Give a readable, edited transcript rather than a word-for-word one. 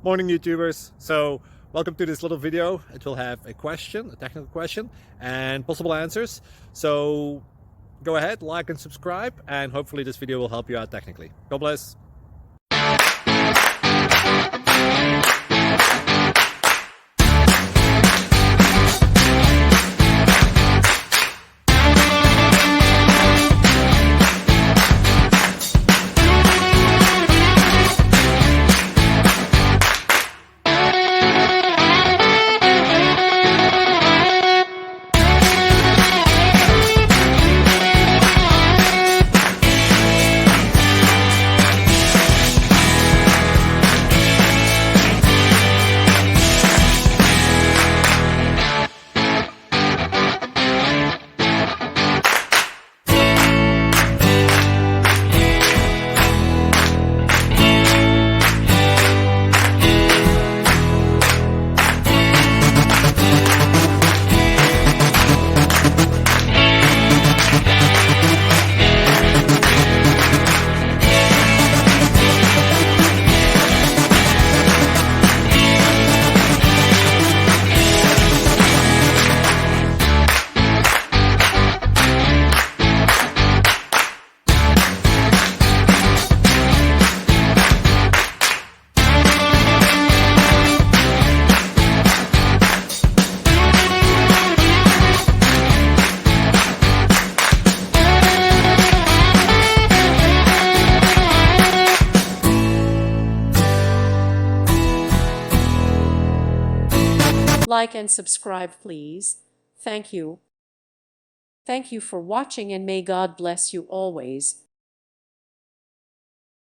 Morning YouTubers. So welcome to this little video. It will have a question, a technical question, and possible answers. So go ahead, like and subscribe, and hopefully this video will help you out technically. God bless. Like and subscribe, please. Thank you. Thank you for watching, and may God bless you always.